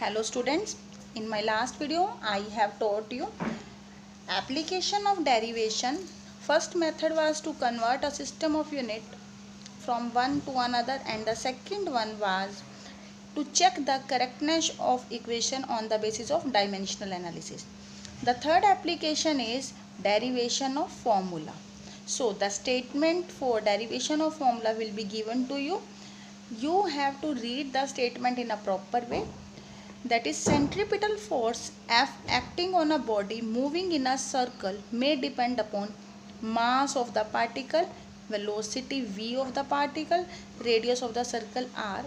Hello students, in my last video I have taught you application of derivation. First method was to convert a system of unit from one to another, and the second one was to check the correctness of equation on the basis of dimensional analysis. The third application is derivation of formula. So the statement for derivation of formula will be given to you. You have to read the statement in a proper way. That is, centripetal force F acting on a body moving in a circle may depend upon mass of the particle, velocity v of the particle, radius of the circle r.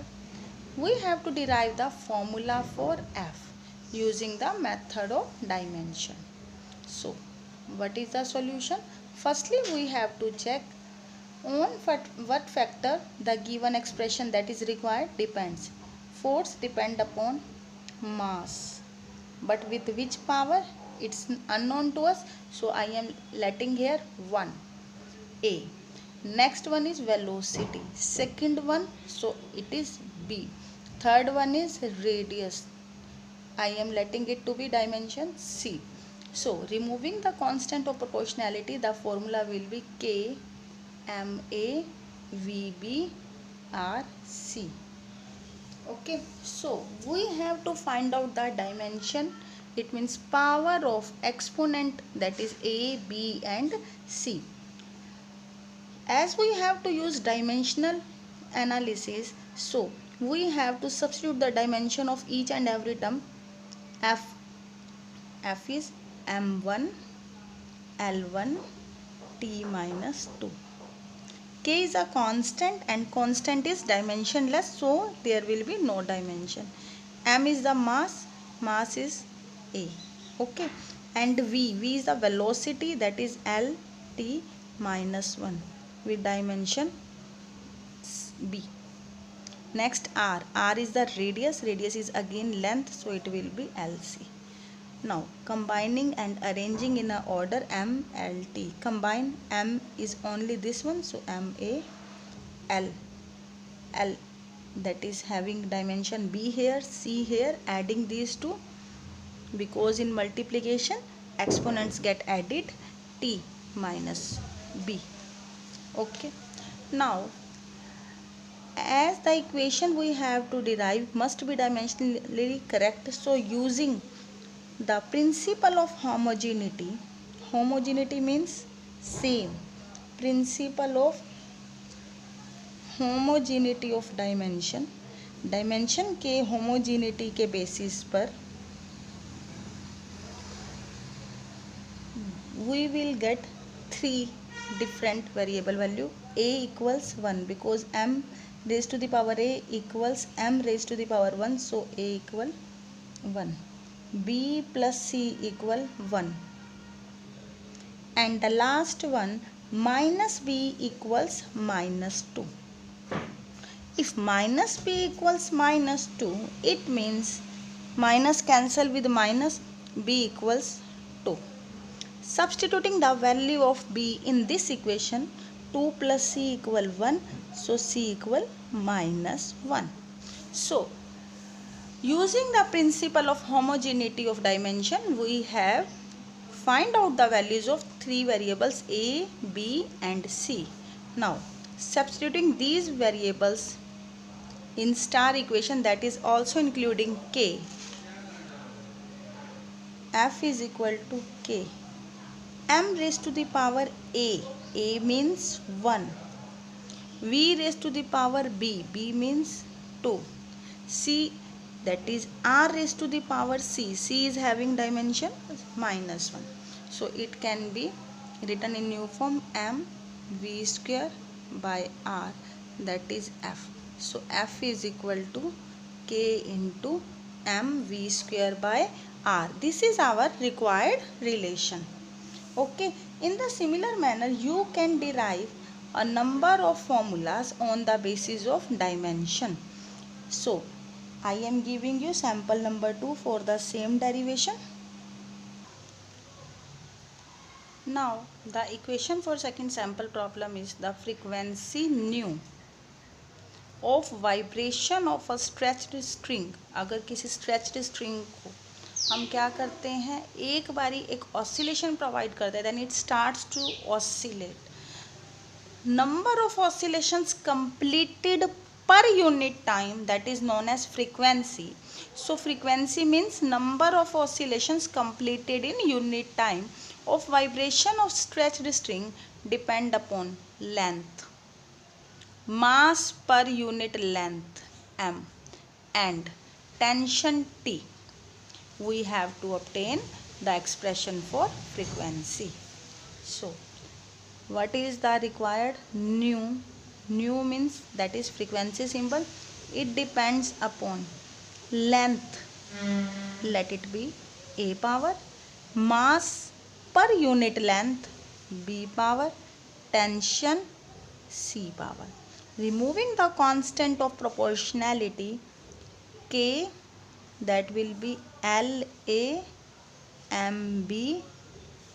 We have to derive the formula for F using the method of dimension. So, what is the solution? Firstly, we have to check on what factor the given expression that is required depends. Force depend upon mass, but with which power it's unknown to us, so I am letting here 1 a. Next one is velocity, second one, so it is b. Third one is radius, I am letting it to be dimension c. So removing the constant of proportionality, the formula will be k m a v b r c. Okay, so we have to find out the dimension. It means power of exponent, that is a, b and c. As we have to use dimensional analysis, so we have to substitute the dimension of each and every term. F is m1 l1 t minus 2. K is a constant and constant is dimensionless, so there will be no dimension. M is the mass, mass is A. Okay, and V is the velocity, that is L t minus 1 with dimension B. Next R is the radius, radius is again length, so it will be LC. Now combining and arranging in a order M, L, T. Combine, M is only this one, so M, A, L, L, that is having dimension B here, C here. Adding these two, because in multiplication exponents get added, T minus B. Okay, now as the equation we have to derive must be dimensionally correct, so using the principle of homogeneity, homogeneity means same, principle of homogeneity of dimension, dimenशन के homogeneity के basis पर we will get three different variable value. A equals 1 because m raised to the power a equals m raised to the power 1, so a equal 1. B plus C equal 1, and the last one minus B equals minus 2. If minus B equals minus 2, it means minus cancel with minus, B equals 2. Substituting the value of B in this equation, 2 plus C equal 1, so C equal minus 1. So using the principle of homogeneity of dimension, we have find out the values of three variables A, B and C. Now substituting these variables in star equation, that is also including K, F is equal to K, m raised to the power a means 1, V raised to the power B means 2, C, that is R raised to the power C is having dimension minus 1. So it can be written in new form m V square by R, that is F. So F is equal to K into m V square by R. This is our required relation. Okay, in the similar manner you can derive a number of formulas on the basis of dimension. So I am giving you sample number 2 for the same derivation. Now the equation for second sample problem is the frequency nu of vibration of a stretched string, अगर किसी stretched string को हम क्या करते हैं, एक बारी एक ऑसिलेशन प्रोवाइड करते हैं, then it starts to oscillate. Number of oscillations completed per unit time, that is known as frequency. So frequency means number of oscillations completed in unit time of vibration of stretched string depend upon length, mass per unit length m, and tension T. We have to obtain the expression for frequency. So what is the required? Nu means, that is frequency symbol. It depends upon length, let it be a power, mass per unit length b power, tension c power. Removing the constant of proportionality k, that will be L A M B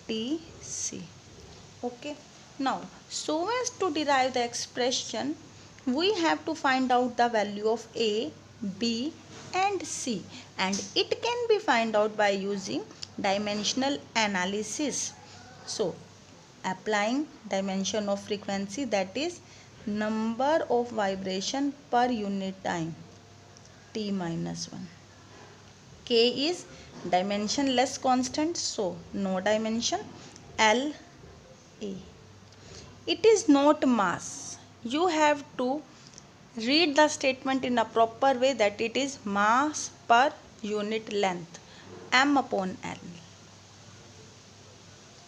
T C. Okay. Now, so as to derive the expression, we have to find out the value of A, B and C, and it can be find out by using dimensional analysis. So, applying dimension of frequency, that is number of vibration per unit time, T minus 1. K is dimensionless constant, so no dimension. L A. It is not mass. You have to read the statement in a proper way, that it is mass per unit length, m upon L.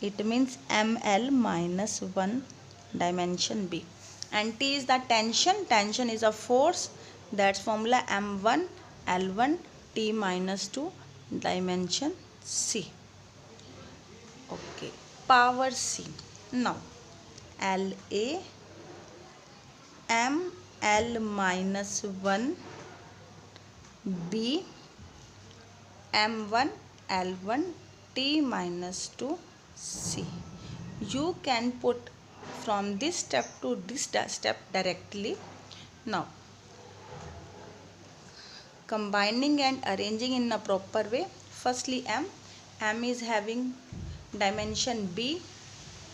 It means ml minus 1 dimension B. And T is the tension. Tension is a force. That's formula m1 L1 T minus 2 dimension C. Okay. Power C. Now L A M L minus 1 B M1 L1 T minus 2 C. You can put from this step to this step directly. Now, combining and arranging in a proper way. Firstly, M is having dimension B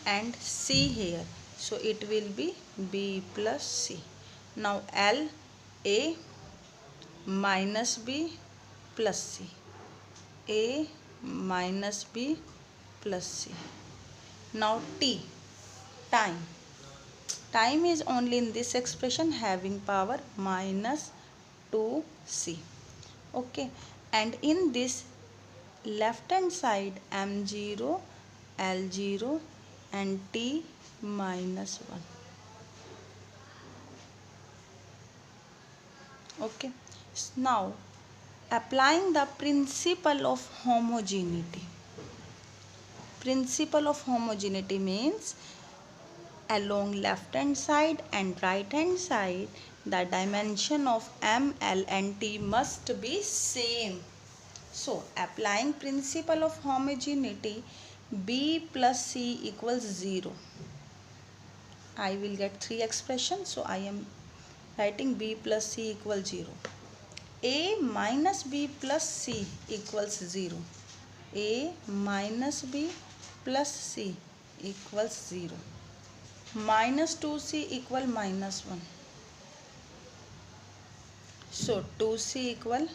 and C here, so it will be B plus C. Now L A minus B plus C, A minus B plus C. Now T, time is only in this expression, having power minus 2C. Okay, and in this left hand side, M0 L0 and T minus 1. Okay, now applying the principle of homogeneity. Principle of homogeneity means along left hand side and right hand side, the dimension of M, L and T must be same. So applying principle of homogeneity, B plus C equals 0. I will get 3 expressions, so I am writing B plus C equals 0. A minus B plus C equals 0. A minus B plus C equals 0. Minus 2C equal minus 1. So 2C equal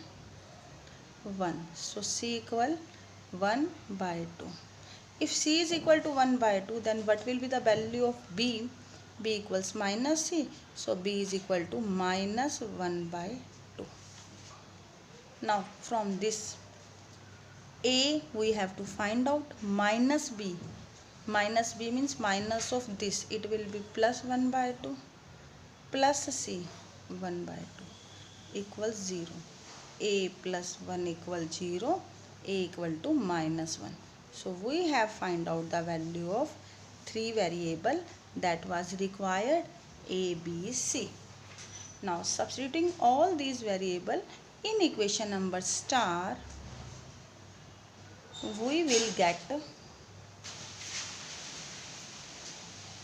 1. So C equal 1 by 2. If C is equal to 1 by 2, then what will be the value of B? B equals minus C. So B is equal to minus 1 by 2. Now from this A we have to find out minus B. Minus B means minus of this. It will be plus 1 by 2 plus C 1 by 2 equals 0. A plus 1 equals 0. A equal to minus 1. So we have find out the value of 3 variable that was required, A, B, C. Now substituting all these variable in equation number star, we will get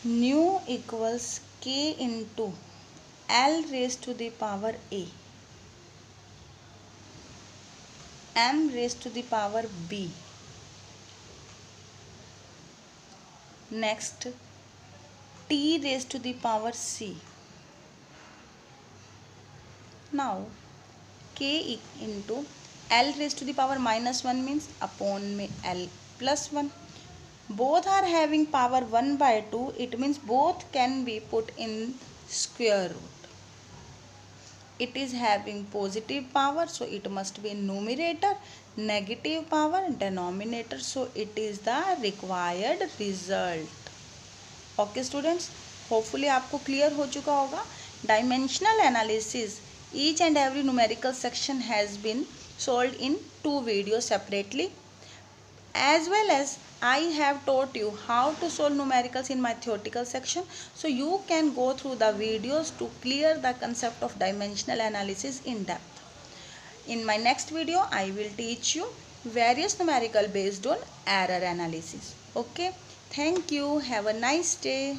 nu equals K into L raised to the power A, M raised to the power B. Next, T raised to the power C. Now, K into L raised to the power minus 1 means upon L plus 1. Both are having power 1 by 2. It means both can be put in square root. It is having positive power, so it must be in numerator. Negative power denominator, so it is the required result. Okay students, hopefully आपको clear हो चुका होगा. Dimensional analysis, each and every numerical section has been solved in 2 videos separately, as well as I have taught you how to solve numericals in my theoretical section, so you can go through the videos to clear the concept of dimensional analysis in depth. In my next video I will teach you various numerical based on error analysis. Okay, thank you, have a nice day.